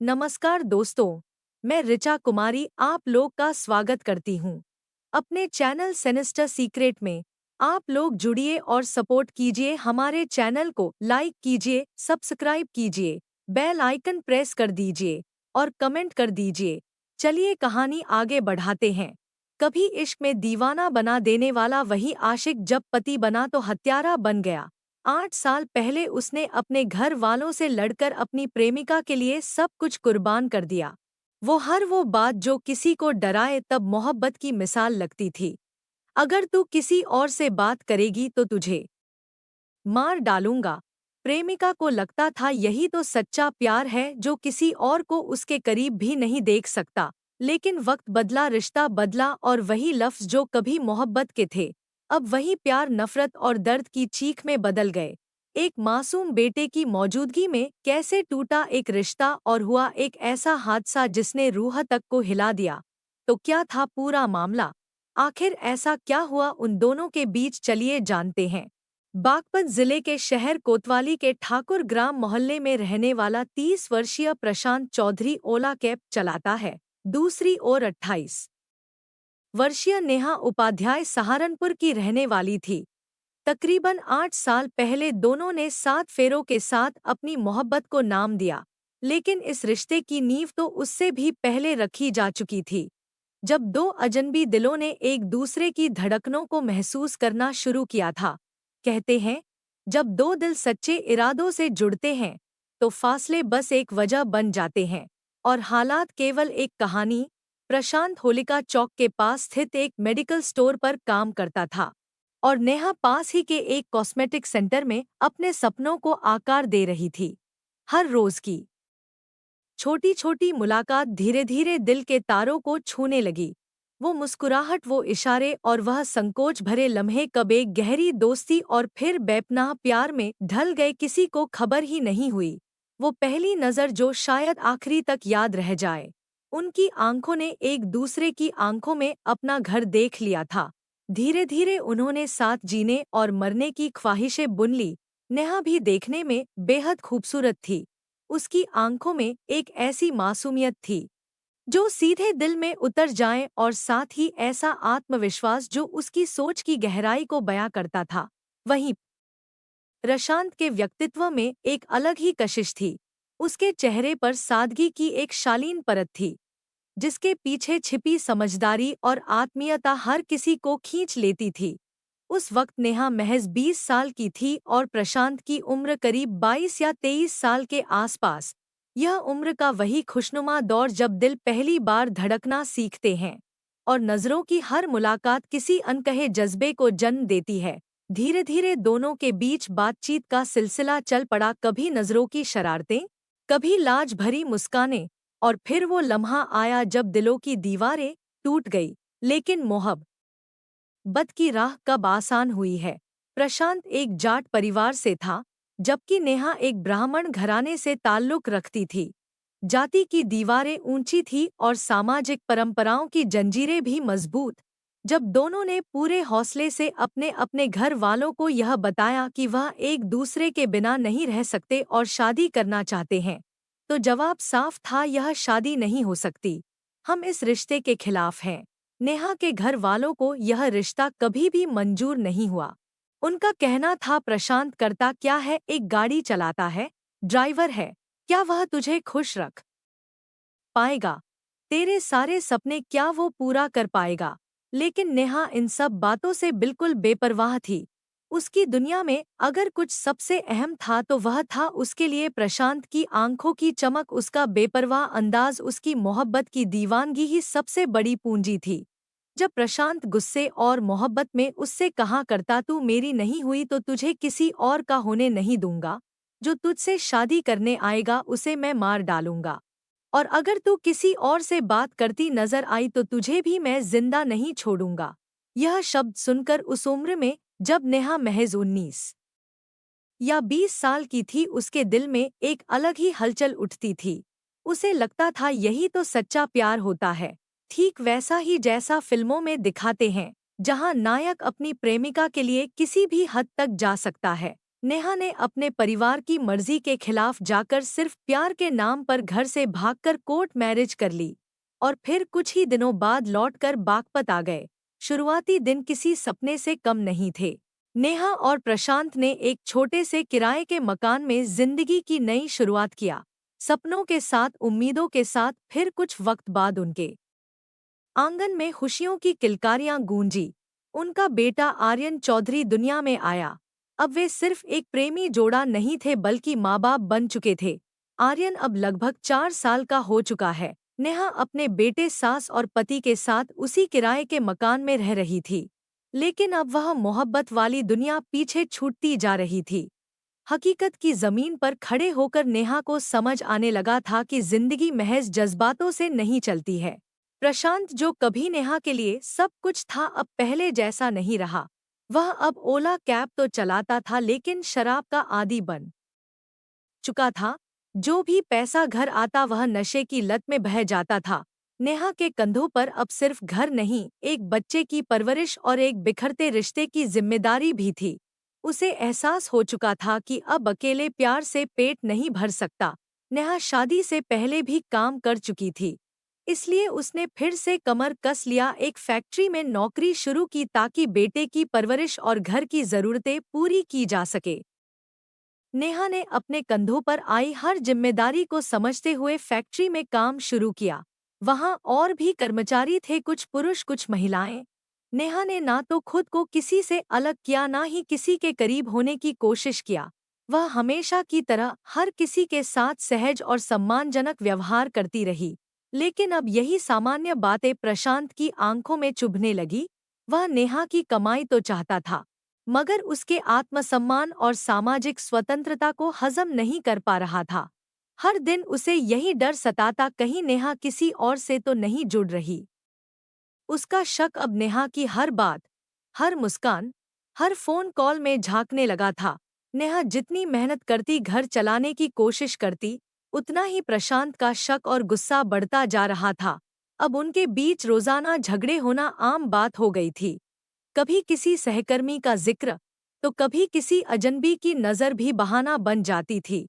नमस्कार दोस्तों, मैं ऋचा कुमारी आप लोग का स्वागत करती हूँ। अपने चैनल सिनिस्टर सीक्रेट में आप लोग जुड़िए और सपोर्ट कीजिए। हमारे चैनल को लाइक कीजिए, सब्सक्राइब कीजिए, बेल आइकन प्रेस कर दीजिए और कमेंट कर दीजिए। चलिए कहानी आगे बढ़ाते हैं। कभी इश्क में दीवाना बना देने वाला वही आशिक जब पति बना तो हत्यारा बन गया। 8 साल पहले उसने अपने घर वालों से लड़कर अपनी प्रेमिका के लिए सब कुछ कुर्बान कर दिया। वो बात जो किसी को डराए तब मोहब्बत की मिसाल लगती थी। अगर तू किसी और से बात करेगी तो तुझे मार डालूंगा। प्रेमिका को लगता था यही तो सच्चा प्यार है जो किसी और को उसके करीब भी नहीं देख सकता। लेकिन वक्त बदला, रिश्ता बदला और वही लफ्ज जो कभी मोहब्बत के थे अब वही प्यार, नफरत और दर्द की चीख में बदल गए। एक मासूम बेटे की मौजूदगी में कैसे टूटा एक रिश्ता और हुआ एक ऐसा हादसा जिसने रूह तक को हिला दिया। तो क्या था पूरा मामला? आखिर ऐसा क्या हुआ उन दोनों के बीच? चलिए जानते हैं। बागपत जिले के शहर कोतवाली के ठाकुर ग्राम मोहल्ले में रहने वाला 30 वर्षीय प्रशांत चौधरी ओला कैब चलाता है। दूसरी ओर 28 वर्षीय नेहा उपाध्याय सहारनपुर की रहने वाली थी। तकरीबन 8 साल पहले दोनों ने 7 फेरों के साथ अपनी मोहब्बत को नाम दिया। लेकिन इस रिश्ते की नींव तो उससे भी पहले रखी जा चुकी थी, जब दो अजनबी दिलों ने एक दूसरे की धड़कनों को महसूस करना शुरू किया था। कहते हैं, जब दो दिल सच्चे इरादों से जुड़ते हैं तो फासले बस एक वजह बन जाते हैं और हालात केवल एक कहानी। प्रशांत होलिका चौक के पास स्थित एक मेडिकल स्टोर पर काम करता था और नेहा पास ही के एक कॉस्मेटिक सेंटर में अपने सपनों को आकार दे रही थी। हर रोज की छोटी छोटी मुलाकात धीरे धीरे दिल के तारों को छूने लगी। वो मुस्कुराहट, वो इशारे और वह संकोच भरे लम्हे कब एक गहरी दोस्ती और फिर बेपनाह प्यार में ढल गए किसी को खबर ही नहीं हुई। वो पहली नज़र जो शायद आखिरी तक याद रह जाए। उनकी आंखों ने एक दूसरे की आंखों में अपना घर देख लिया था। धीरे धीरे उन्होंने साथ जीने और मरने की ख्वाहिशें बुन ली। नेहा भी देखने में बेहद खूबसूरत थी। उसकी आंखों में एक ऐसी मासूमियत थी जो सीधे दिल में उतर जाए और साथ ही ऐसा आत्मविश्वास जो उसकी सोच की गहराई को बयां करता था। वहीं प्रशांत के व्यक्तित्व में एक अलग ही कशिश थी। उसके चेहरे पर सादगी की एक शालीन परत थी जिसके पीछे छिपी समझदारी और आत्मीयता हर किसी को खींच लेती थी। उस वक्त नेहा महज 20 साल की थी और प्रशांत की उम्र करीब 22 या 23 साल के आसपास। यह उम्र का वही खुशनुमा दौर जब दिल पहली बार धड़कना सीखते हैं और नज़रों की हर मुलाकात किसी अनकहे जज्बे को जन्म देती है। धीरे धीरे दोनों के बीच बातचीत का सिलसिला चल पड़ा, कभी नज़रों की शरारतें, कभी लाज भरी मुस्कानें, और फिर वो लम्हा आया जब दिलों की दीवारें टूट गई। लेकिन मोहब्बत की राह कब आसान हुई है? प्रशांत एक जाट परिवार से था, जबकि नेहा एक ब्राह्मण घराने से ताल्लुक रखती थी। जाति की दीवारें ऊंची थी और सामाजिक परंपराओं की जंजीरें भी मजबूत। जब दोनों ने पूरे हौसले से अपने अपने घर वालों को यह बताया कि वह एक दूसरे के बिना नहीं रह सकते और शादी करना चाहते हैं, तो जवाब साफ था, यह शादी नहीं हो सकती। हम इस रिश्ते के खिलाफ हैं। नेहा के घर वालों को यह रिश्ता कभी भी मंजूर नहीं हुआ। उनका कहना था, प्रशांत करता क्या है? एक गाड़ी चलाता है, ड्राइवर है। क्या वह तुझे खुश रख पाएगा? तेरे सारे सपने क्या वो पूरा कर पाएगा? लेकिन नेहा इन सब बातों से बिल्कुल बेपरवाह थी। उसकी दुनिया में अगर कुछ सबसे अहम था तो वह था उसके लिए प्रशांत की आंखों की चमक, उसका बेपरवाह अंदाज, उसकी मोहब्बत की दीवानगी ही सबसे बड़ी पूंजी थी। जब प्रशांत गुस्से और मोहब्बत में उससे कहा करता, तू मेरी नहीं हुई तो तुझे किसी और का होने नहीं दूंगा। जो तुझसे शादी करने आएगा उसे मैं मार डालूंगा। और अगर तू किसी और से बात करती नजर आई तो तुझे भी मैं जिंदा नहीं छोड़ूंगा। यह शब्द सुनकर उस उम्र में, जब नेहा महज 19 या 20 साल की थी, उसके दिल में एक अलग ही हलचल उठती थी। उसे लगता था यही तो सच्चा प्यार होता है, ठीक वैसा ही जैसा फिल्मों में दिखाते हैं, जहां नायक अपनी प्रेमिका के लिए किसी भी हद तक जा सकता है। नेहा ने अपने परिवार की मर्जी के खिलाफ जाकर सिर्फ प्यार के नाम पर घर से भागकर कोर्ट मैरिज कर ली और फिर कुछ ही दिनों बाद लौटकर बागपत आ गए। शुरुआती दिन किसी सपने से कम नहीं थे। नेहा और प्रशांत ने एक छोटे से किराए के मकान में जिंदगी की नई शुरुआत किया, सपनों के साथ, उम्मीदों के साथ। फिर कुछ वक्त बाद उनके आंगन में खुशियों की किलकारियां गूंजी। उनका बेटा आर्यन चौधरी दुनिया में आया। अब वे सिर्फ एक प्रेमी जोड़ा नहीं थे बल्कि माँ बाप बन चुके थे। आर्यन अब लगभग 4 साल का हो चुका है। नेहा अपने बेटे, सास और पति के साथ उसी किराए के मकान में रह रही थी, लेकिन अब वह मोहब्बत वाली दुनिया पीछे छूटती जा रही थी। हकीकत की जमीन पर खड़े होकर नेहा को समझ आने लगा था कि जिंदगी महज जज्बातों से नहीं चलती है। प्रशांत, जो कभी नेहा के लिए सब कुछ था, अब पहले जैसा नहीं रहा। वह अब ओला कैब तो चलाता था, लेकिन शराब का आदी बन चुका था। जो भी पैसा घर आता वह नशे की लत में बह जाता था। नेहा के कंधों पर अब सिर्फ घर नहीं, एक बच्चे की परवरिश और एक बिखरते रिश्ते की जिम्मेदारी भी थी। उसे एहसास हो चुका था कि अब अकेले प्यार से पेट नहीं भर सकता। नेहा शादी से पहले भी काम कर चुकी थी, इसलिए उसने फिर से कमर कस लिया। एक फैक्ट्री में नौकरी शुरू की ताकि बेटे की परवरिश और घर की जरूरतें पूरी की जा सके। नेहा ने अपने कंधों पर आई हर जिम्मेदारी को समझते हुए फैक्ट्री में काम शुरू किया। वहां और भी कर्मचारी थे, कुछ पुरुष कुछ महिलाएं। नेहा ने ना तो खुद को किसी से अलग किया, ना ही किसी के करीब होने की कोशिश किया। वह हमेशा की तरह हर किसी के साथ सहज और सम्मानजनक व्यवहार करती रही। लेकिन अब यही सामान्य बातें प्रशांत की आंखों में चुभने लगी। वह नेहा की कमाई तो चाहता था, मगर उसके आत्मसम्मान और सामाजिक स्वतंत्रता को हजम नहीं कर पा रहा था। हर दिन उसे यही डर सताता, कहीं नेहा किसी और से तो नहीं जुड़ रही। उसका शक अब नेहा की हर बात, हर मुस्कान, हर फोन कॉल में झांकने लगा था। नेहा जितनी मेहनत करती, घर चलाने की कोशिश करती, उतना ही प्रशांत का शक और गुस्सा बढ़ता जा रहा था। अब उनके बीच रोजाना झगड़े होना आम बात हो गई थी। कभी किसी सहकर्मी का जिक्र, तो कभी किसी अजनबी की नज़र भी बहाना बन जाती थी।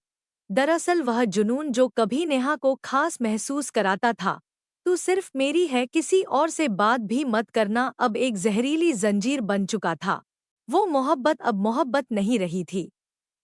दरअसल वह जुनून जो कभी नेहा को खास महसूस कराता था, तू सिर्फ मेरी है, किसी और से बात भी मत करना, अब एक जहरीली जंजीर बन चुका था। वो मोहब्बत अब मोहब्बत नहीं रही थी,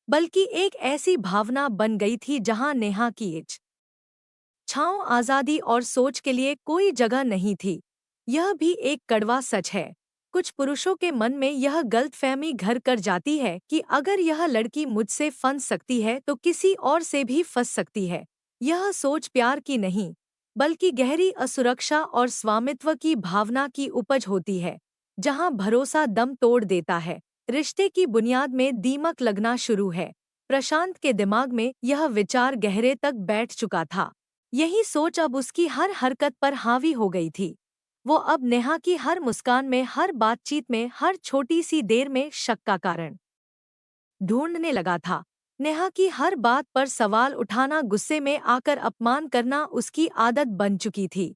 बल्कि एक ऐसी भावना बन गई थी जहां नेहा की इच्छाओं, आज़ादी और सोच के लिए कोई जगह नहीं थी। यह भी एक कड़वा सच है। कुछ पुरुषों के मन में यह गलतफहमी घर कर जाती है कि अगर यह लड़की मुझसे फंस सकती है तो किसी और से भी फंस सकती है। यह सोच प्यार की नहीं, बल्कि गहरी असुरक्षा और स्वामित्व की भावना की उपज होती है। जहां भरोसा दम तोड़ देता है, रिश्ते की बुनियाद में दीमक लगना शुरू है। प्रशांत के दिमाग में यह विचार गहरे तक बैठ चुका था। यही सोच अब उसकी हर हरकत पर हावी हो गई थी। वो अब नेहा की हर मुस्कान में, हर बातचीत में, हर छोटी सी देर में शक का कारण ढूंढने लगा था। नेहा की हर बात पर सवाल उठाना, गुस्से में आकर अपमान करना उसकी आदत बन चुकी थी।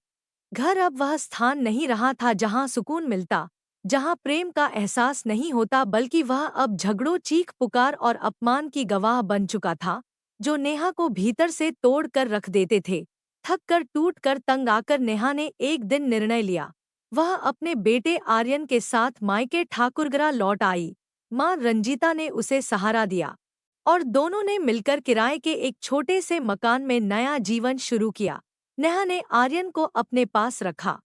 घर अब वह स्थान नहीं रहा था जहां सुकून मिलता, जहां प्रेम का एहसास नहीं होता, बल्कि वह अब झगड़ों, चीख पुकार और अपमान की गवाह बन चुका था, जो नेहा को भीतर से तोड़ कर रख देते थे। थक कर, टूट कर, तंग आकर नेहा ने एक दिन निर्णय लिया। वह अपने बेटे आर्यन के साथ मायके ठाकुरगरा लौट आई। मां रंजीता ने उसे सहारा दिया और दोनों ने मिलकर किराए के एक छोटे से मकान में नया जीवन शुरू किया। नेहा ने आर्यन को अपने पास रखा,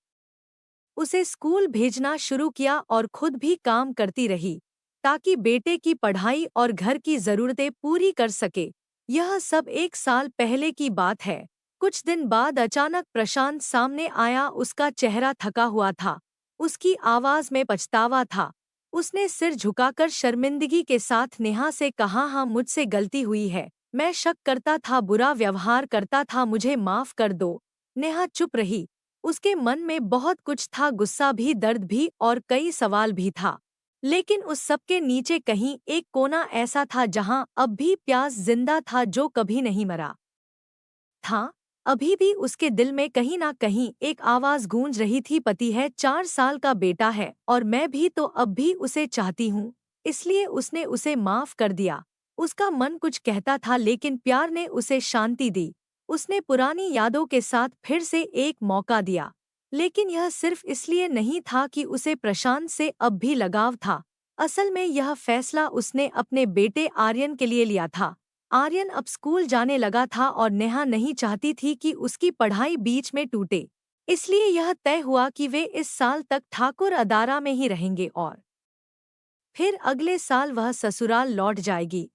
उसे स्कूल भेजना शुरू किया और खुद भी काम करती रही, ताकि बेटे की पढ़ाई और घर की जरूरतें पूरी कर सके। यह सब 1 साल पहले की बात है। कुछ दिन बाद अचानक प्रशांत सामने आया। उसका चेहरा थका हुआ था, उसकी आवाज में पछतावा था। उसने सिर झुकाकर शर्मिंदगी के साथ नेहा से कहा, हाँ, मुझसे गलती हुई है। मैं शक करता था, बुरा व्यवहार करता था, मुझे माफ कर दो। नेहा चुप रही। उसके मन में बहुत कुछ था, गुस्सा भी, दर्द भी और कई सवाल भी था। लेकिन उस सब के नीचे कहीं एक कोना ऐसा था जहां अब भी प्यास जिंदा था, जो कभी नहीं मरा था। अभी भी उसके दिल में कहीं ना कहीं एक आवाज गूंज रही थी, पति है, 4 साल का बेटा है और मैं भी तो अब भी उसे चाहती हूँ। इसलिए उसने उसे माफ कर दिया। उसका मन कुछ कहता था लेकिन प्यार ने उसे शांति दी। उसने पुरानी यादों के साथ फिर से एक मौका दिया। लेकिन यह सिर्फ इसलिए नहीं था कि उसे प्रशांत से अब भी लगाव था। असल में यह फैसला उसने अपने बेटे आर्यन के लिए लिया था। आर्यन अब स्कूल जाने लगा था और नेहा नहीं चाहती थी कि उसकी पढ़ाई बीच में टूटे। इसलिए यह तय हुआ कि वे इस साल तक ठाकुर अदारा में ही रहेंगे और फिर अगले साल वह ससुराल लौट जाएगी।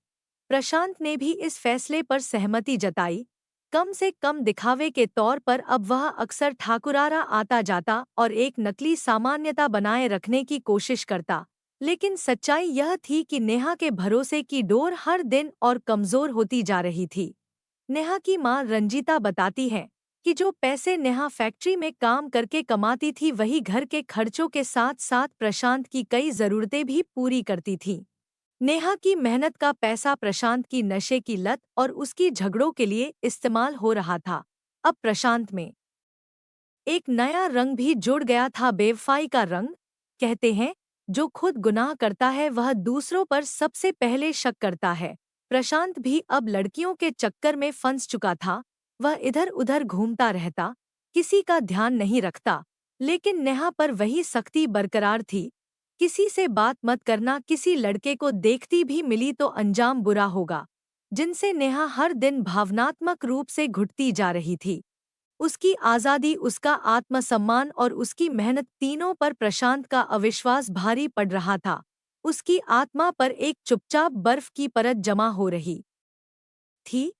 प्रशांत ने भी इस फैसले पर सहमति जताई। कम से कम दिखावे के तौर पर अब वह अक्सर ठाकुरारा आता जाता और एक नकली सामान्यता बनाए रखने की कोशिश करता। लेकिन सच्चाई यह थी कि नेहा के भरोसे की डोर हर दिन और कमजोर होती जा रही थी। नेहा की मां रंजीता बताती है कि जो पैसे नेहा फैक्ट्री में काम करके कमाती थी वही घर के खर्चों के साथ साथ प्रशांत की कई जरूरतें भी पूरी करती थी। नेहा की मेहनत का पैसा प्रशांत की नशे की लत और उसकी झगड़ों के लिए इस्तेमाल हो रहा था। अब प्रशांत में एक नया रंग भी जुड़ गया था, बेवफाई का रंग। कहते हैं जो खुद गुनाह करता है वह दूसरों पर सबसे पहले शक करता है। प्रशांत भी अब लड़कियों के चक्कर में फंस चुका था। वह इधर उधर घूमता रहता, किसी का ध्यान नहीं रखता। लेकिन नेहा पर वही सख्ती बरकरार थी। किसी से बात मत करना, किसी लड़के को देखती भी मिली तो अंजाम बुरा होगा। जिनसे नेहा हर दिन भावनात्मक रूप से घुटती जा रही थी। उसकी आज़ादी, उसका आत्मसम्मान और उसकी मेहनत तीनों पर प्रशांत का अविश्वास भारी पड़ रहा था। उसकी आत्मा पर एक चुपचाप बर्फ की परत जमा हो रही थी।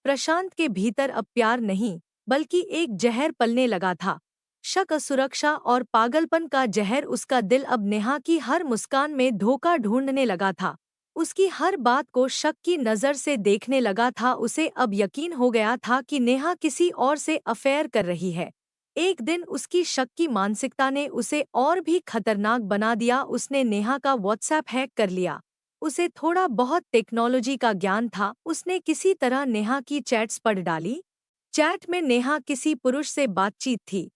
प्रशांत के भीतर अब प्यार नहीं, बल्कि एक जहर पलने लगा था। शक, असुरक्षा और पागलपन का जहर। उसका दिल अब नेहा की हर मुस्कान में धोखा ढूंढने लगा था। उसकी हर बात को शक की नज़र से देखने लगा था। उसे अब यकीन हो गया था कि नेहा किसी और से अफेयर कर रही है। एक दिन उसकी शक की मानसिकता ने उसे और भी खतरनाक बना दिया। उसने नेहा का व्हाट्सएप हैक कर लिया। उसे थोड़ा बहुत टेक्नोलॉजी का ज्ञान था। उसने किसी तरह नेहा की चैट्स पढ़ डाली। चैट में नेहा किसी पुरुष से बातचीत थी,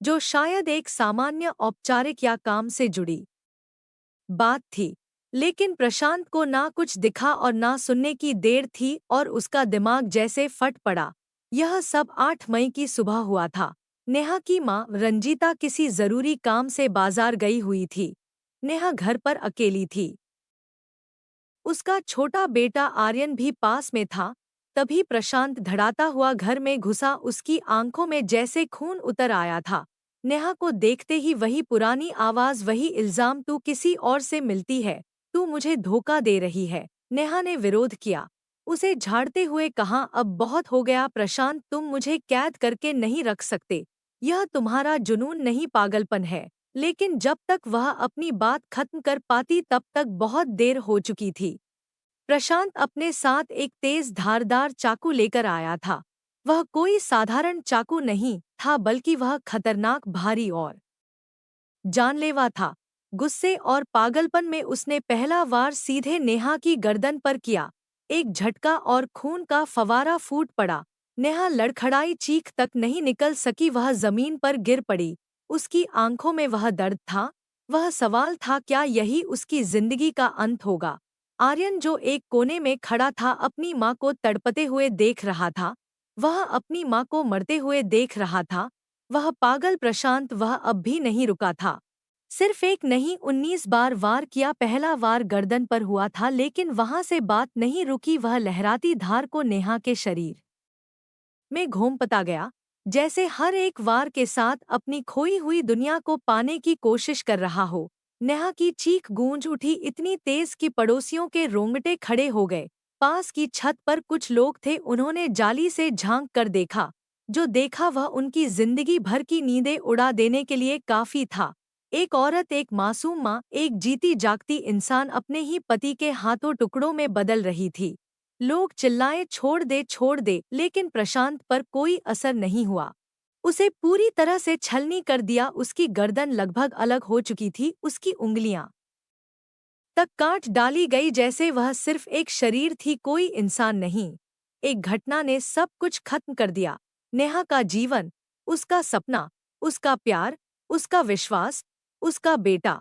जो शायद एक सामान्य औपचारिक या काम से जुड़ी बात थी। लेकिन प्रशांत को ना कुछ दिखा और ना सुनने की देर थी और उसका दिमाग जैसे फट पड़ा। यह सब 8 मई की सुबह हुआ था। नेहा की मां रंजीता किसी जरूरी काम से बाजार गई हुई थी। नेहा घर पर अकेली थी। उसका छोटा बेटा आर्यन भी पास में था। तभी प्रशांत धड़ाता हुआ घर में घुसा। उसकी आंखों में जैसे खून उतर आया था। नेहा को देखते ही वही पुरानी आवाज, वही इल्जाम, तू किसी और से मिलती है, तू मुझे धोखा दे रही है। नेहा ने विरोध किया, उसे झाड़ते हुए कहा, अब बहुत हो गया प्रशांत, तुम मुझे कैद करके नहीं रख सकते। यह तुम्हारा जुनून नहीं, पागलपन है। लेकिन जब तक वह अपनी बात खत्म कर पाती तब तक बहुत देर हो चुकी थी। प्रशांत अपने साथ एक तेज धारदार चाकू लेकर आया था। वह कोई साधारण चाकू नहीं था, बल्कि वह खतरनाक, भारी और जानलेवा था। गुस्से और पागलपन में उसने पहला वार सीधे नेहा की गर्दन पर किया। एक झटका और खून का फवारा फूट पड़ा। नेहा लड़खड़ाई, चीख तक नहीं निकल सकी। वह जमीन पर गिर पड़ी। उसकी आंखों में वह दर्द था। वह सवाल था, क्या यही उसकी जिंदगी का अंत होगा? आर्यन, जो एक कोने में खड़ा था, अपनी माँ को तड़पते हुए देख रहा था। वह अपनी माँ को मरते हुए देख रहा था। वह पागल प्रशांत, वह अब भी नहीं रुका था। सिर्फ एक नहीं, 19 बार वार किया। पहला वार गर्दन पर हुआ था, लेकिन वहां से बात नहीं रुकी। वह लहराती धार को नेहा के शरीर में घोंपता गया, जैसे हर एक वार के साथ अपनी खोई हुई दुनिया को पाने की कोशिश कर रहा हो। नेहा की चीख गूंज उठी, इतनी तेज कि पड़ोसियों के रोंगटे खड़े हो गए। पास की छत पर कुछ लोग थे, उन्होंने जाली से झांक कर देखा। जो देखा वह उनकी जिंदगी भर की नींदें उड़ा देने के लिए काफी था। एक औरत, एक मासूम माँ, एक जीती जागती इंसान अपने ही पति के हाथों टुकड़ों में बदल रही थी। लोग चिल्लाए, छोड़ दे छोड़ दे, लेकिन प्रशांत पर कोई असर नहीं हुआ। उसे पूरी तरह से छलनी कर दिया। उसकी गर्दन लगभग अलग हो चुकी थी, उसकी उंगलियां तक काट डाली गई, जैसे वह सिर्फ एक शरीर थी, कोई इंसान नहीं। एक घटना ने सब कुछ खत्म कर दिया। नेहा का जीवन, उसका सपना, उसका प्यार, उसका विश्वास, उसका बेटा।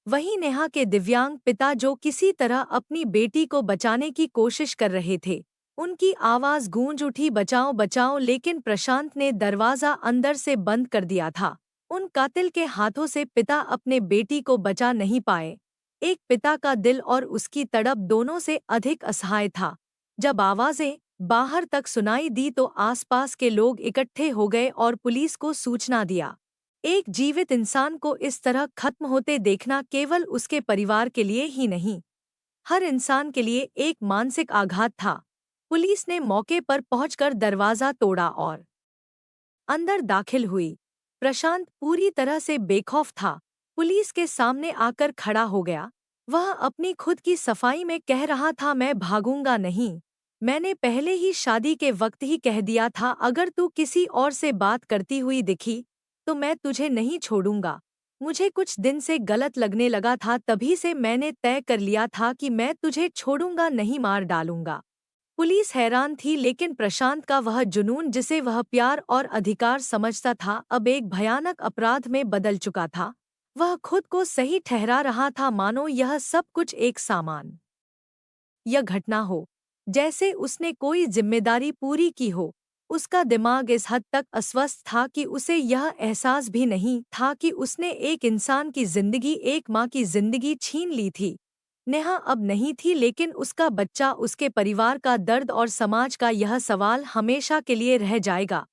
वहीं नेहा के दिव्यांग पिता जो किसी तरह अपनी बेटी को बचाने की कोशिश कर रहे थे, उनकी आवाज गूंज उठी, बचाओ बचाओ, लेकिन प्रशांत ने दरवाजा अंदर से बंद कर दिया था। उन कातिल के हाथों से पिता अपने बेटी को बचा नहीं पाए। एक पिता का दिल और उसकी तड़प दोनों से अधिक असहाय था। जब आवाजें बाहर तक सुनाई दी तो आसपास के लोग इकट्ठे हो गए और पुलिस को सूचना दिया। एक जीवित इंसान को इस तरह खत्म होते देखना केवल उसके परिवार के लिए ही नहीं, हर इंसान के लिए एक मानसिक आघात था। पुलिस ने मौके पर पहुंचकर दरवाजा तोड़ा और अंदर दाखिल हुई। प्रशांत पूरी तरह से बेखौफ था। पुलिस के सामने आकर खड़ा हो गया। वह अपनी खुद की सफाई में कह रहा था, मैं भागूंगा नहीं। मैंने पहले ही शादी के वक्त ही कह दिया था, अगर तू किसी और से बात करती हुई दिखी तो मैं तुझे नहीं छोड़ूंगा। मुझे कुछ दिन से गलत लगने लगा था, तभी से मैंने तय कर लिया था कि मैं तुझे छोड़ूंगा नहीं, मार डालूंगा। पुलिस हैरान थी, लेकिन प्रशांत का वह जुनून जिसे वह प्यार और अधिकार समझता था अब एक भयानक अपराध में बदल चुका था। वह खुद को सही ठहरा रहा था, मानो यह सब कुछ एक सामान यह घटना हो, जैसे उसने कोई जिम्मेदारी पूरी की हो। उसका दिमाग इस हद तक अस्वस्थ था कि उसे यह एहसास भी नहीं था कि उसने एक इंसान की जिंदगी, एक माँ की जिंदगी छीन ली थी। नेहा अब नहीं थी, लेकिन उसका बच्चा, उसके परिवार का दर्द और समाज का यह सवाल हमेशा के लिए रह जाएगा।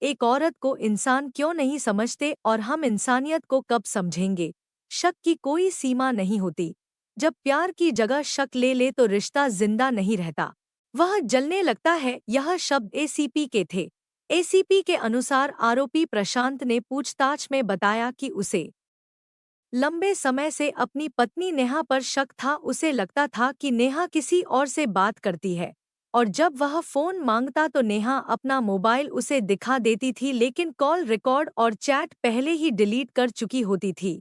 एक औरत को इंसान क्यों नहीं समझते और हम इंसानियत को कब समझेंगे? शक की कोई सीमा नहीं होती। जब प्यार की जगह शक ले ले तो रिश्ता जिंदा नहीं रहता, वह जलने लगता है। यह शब्द एसीपी के थे। एसीपी के अनुसार आरोपी प्रशांत ने पूछताछ में बताया कि उसे लंबे समय से अपनी पत्नी नेहा पर शक था। उसे लगता था कि नेहा किसी और से बात करती है, और जब वह फोन मांगता तो नेहा अपना मोबाइल उसे दिखा देती थी, लेकिन कॉल रिकॉर्ड और चैट पहले ही डिलीट कर चुकी होती थी।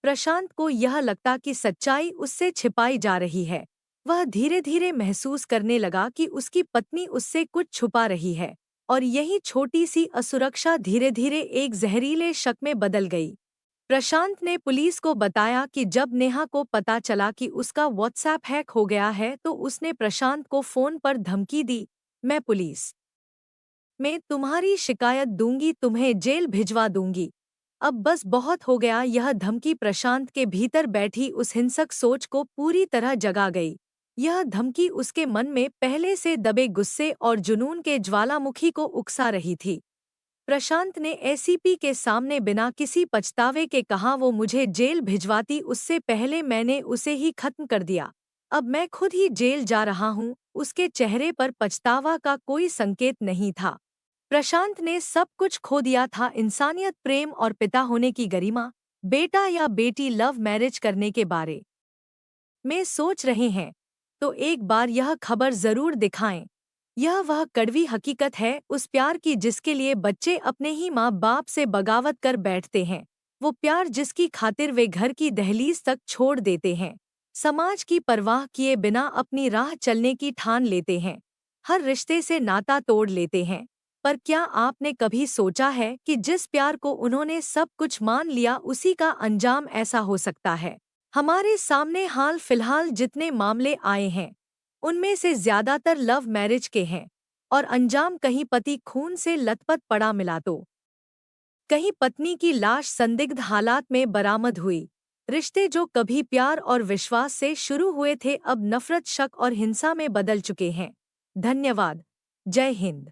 प्रशांत को यह लगता कि सच्चाई उससे छिपाई जा रही है। वह धीरे धीरे महसूस करने लगा कि उसकी पत्नी उससे कुछ छुपा रही है, और यही छोटी सी असुरक्षा धीरे धीरे एक जहरीले शक में बदल गई। प्रशांत ने पुलिस को बताया कि जब नेहा को पता चला कि उसका व्हाट्सएप हैक हो गया है तो उसने प्रशांत को फोन पर धमकी दी, मैं पुलिस में तुम्हारी शिकायत दूंगी, तुम्हें जेल भिजवा दूंगी। अब बस बहुत हो गया। यह धमकी प्रशांत के भीतर बैठी उस हिंसक सोच को पूरी तरह जगा गई। यह धमकी उसके मन में पहले से दबे गुस्से और जुनून के ज्वालामुखी को उकसा रही थी। प्रशांत ने एसीपी के सामने बिना किसी पछतावे के कहा, वो मुझे जेल भिजवाती उससे पहले मैंने उसे ही खत्म कर दिया। अब मैं खुद ही जेल जा रहा हूँ। उसके चेहरे पर पछतावा का कोई संकेत नहीं था। प्रशांत ने सब कुछ खो दिया था, इंसानियत, प्रेम और पिता होने की गरिमा। बेटा या बेटी लव मैरिज करने के बारे में सोच रहे हैं तो एक बार यह खबर जरूर दिखाएं। यह वह कड़वी हकीकत है उस प्यार की जिसके लिए बच्चे अपने ही माँ बाप से बगावत कर बैठते हैं। वो प्यार जिसकी खातिर वे घर की दहलीज तक छोड़ देते हैं, समाज की परवाह किए बिना अपनी राह चलने की ठान लेते हैं, हर रिश्ते से नाता तोड़ लेते हैं। पर क्या आपने कभी सोचा है कि जिस प्यार को उन्होंने सब कुछ मान लिया उसी का अंजाम ऐसा हो सकता है? हमारे सामने हाल फिलहाल जितने मामले आए हैं उनमें से ज्यादातर लव मैरिज के हैं, और अंजाम कहीं पति खून से लथपथ पड़ा मिला तो कहीं पत्नी की लाश संदिग्ध हालात में बरामद हुई। रिश्ते जो कभी प्यार और विश्वास से शुरू हुए थे अब नफरत, शक और हिंसा में बदल चुके हैं। धन्यवाद। जय हिंद।